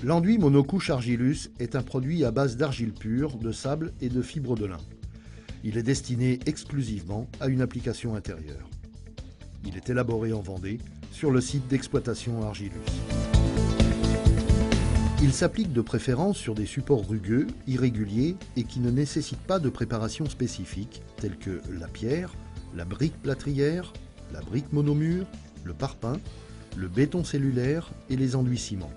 L'enduit monocouche Argilus est un produit à base d'argile pure, de sable et de fibres de lin. Il est destiné exclusivement à une application intérieure. Il est élaboré en Vendée, sur le site d'exploitation Argilus. Il s'applique de préférence sur des supports rugueux, irréguliers et qui ne nécessitent pas de préparation spécifique, tels que la pierre, la brique plâtrière, la brique monomure, le parpaing, le béton cellulaire et les enduits ciment.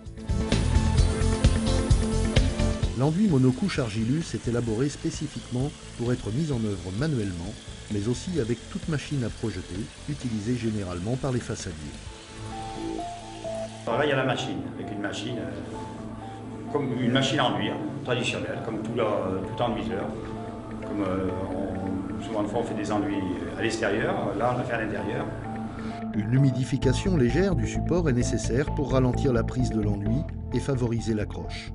L'enduit monocouche Argilus est élaboré spécifiquement pour être mis en œuvre manuellement, mais aussi avec toute machine à projeter, utilisée généralement par les façadiers. On travaille à la machine, avec une machine, comme une machine à enduire, traditionnelle, comme tout enduiseur. Souvent de fois on fait des enduits à l'extérieur, là on le fait à l'intérieur. Une humidification légère du support est nécessaire pour ralentir la prise de l'enduit et favoriser l'accroche.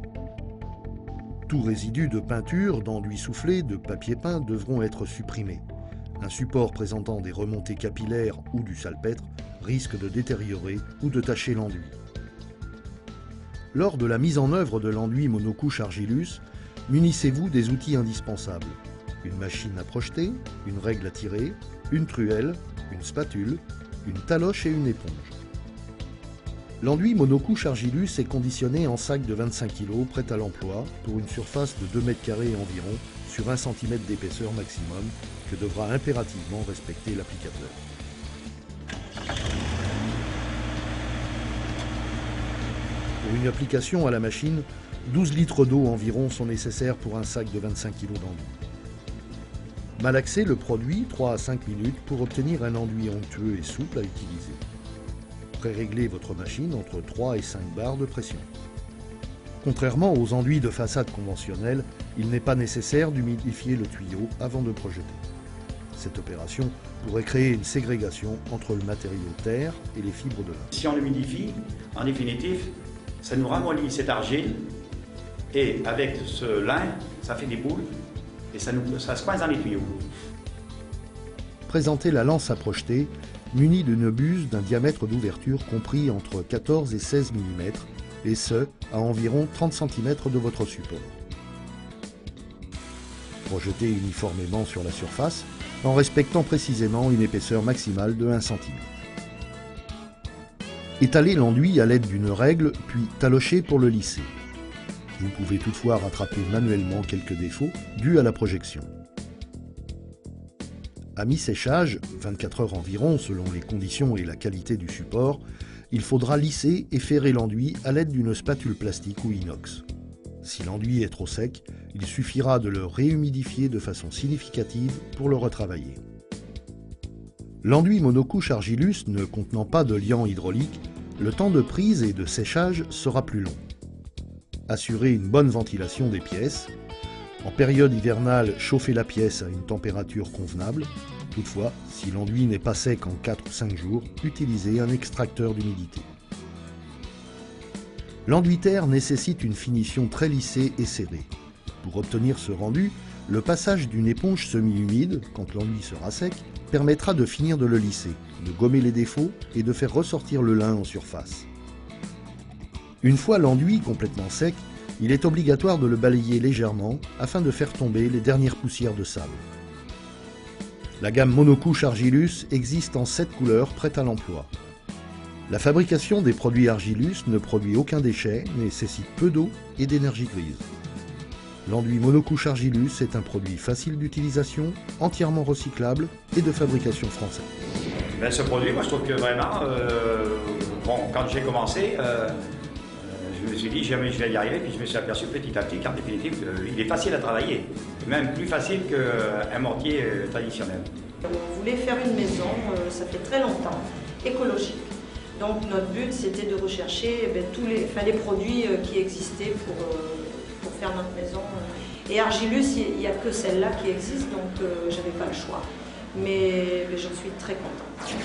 Tout résidu de peinture, d'enduit soufflé, de papier peint devront être supprimés. Un support présentant des remontées capillaires ou du salpêtre risque de détériorer ou de tacher l'enduit. Lors de la mise en œuvre de l'enduit monocouche Argilus, munissez-vous des outils indispensables. Une machine à projeter, une règle à tirer, une truelle, une spatule, une taloche et une éponge. L'enduit monocouche Argilus est conditionné en sac de 25 kg prêt à l'emploi pour une surface de 2 m² environ sur 1 cm d'épaisseur maximum que devra impérativement respecter l'applicateur. Pour une application à la machine, 12 litres d'eau environ sont nécessaires pour un sac de 25 kg d'enduit. Malaxez le produit 3 à 5 minutes pour obtenir un enduit onctueux et souple à utiliser. Pré-réglez votre machine entre 3 et 5 bars de pression. Contrairement aux enduits de façade conventionnels, il n'est pas nécessaire d'humidifier le tuyau avant de projeter. Cette opération pourrait créer une ségrégation entre le matériau terre et les fibres de lin. Si on l'humidifie, en définitive, ça nous ramollit cette argile et avec ce lin, ça fait des boules et ça se coince dans les tuyaux. Présentez la lance à projeter munie d'une buse d'un diamètre d'ouverture compris entre 14 et 16 mm, et ce, à environ 30 cm de votre support. Projetez uniformément sur la surface, en respectant précisément une épaisseur maximale de 1 cm. Étalez l'enduit à l'aide d'une règle, puis talochez pour le lisser. Vous pouvez toutefois rattraper manuellement quelques défauts dus à la projection. À mi-séchage, 24 heures environ selon les conditions et la qualité du support, il faudra lisser et ferrer l'enduit à l'aide d'une spatule plastique ou inox. Si l'enduit est trop sec, il suffira de le réhumidifier de façon significative pour le retravailler. L'enduit monocouche Argilus ne contenant pas de liant hydraulique, le temps de prise et de séchage sera plus long. Assurez une bonne ventilation des pièces. En période hivernale, chauffez la pièce à une température convenable. Toutefois, si l'enduit n'est pas sec en 4 ou 5 jours, utilisez un extracteur d'humidité. L'enduit terre nécessite une finition très lissée et serrée. Pour obtenir ce rendu, le passage d'une éponge semi-humide, quand l'enduit sera sec, permettra de finir de le lisser, de gommer les défauts et de faire ressortir le lin en surface. Une fois l'enduit complètement sec, il est obligatoire de le balayer légèrement afin de faire tomber les dernières poussières de sable. La gamme monocouche Argilus existe en 7 couleurs prêtes à l'emploi. La fabrication des produits Argilus ne produit aucun déchet, nécessite peu d'eau et d'énergie grise. L'enduit monocouche Argilus est un produit facile d'utilisation, entièrement recyclable et de fabrication française. Ce produit, moi je trouve que vraiment, quand j'ai commencé, je me suis dit jamais je vais y arriver, puis je me suis aperçu petit à petit qu'en définitive, il est facile à travailler, même plus facile qu'un mortier traditionnel. On voulait faire une maison, ça fait très longtemps, écologique. Donc notre but c'était de rechercher tous les produits qui existaient pour faire notre maison. Et Argilus, il n'y a que celle-là qui existe, donc j'avais pas le choix. Mais j'en suis très contente.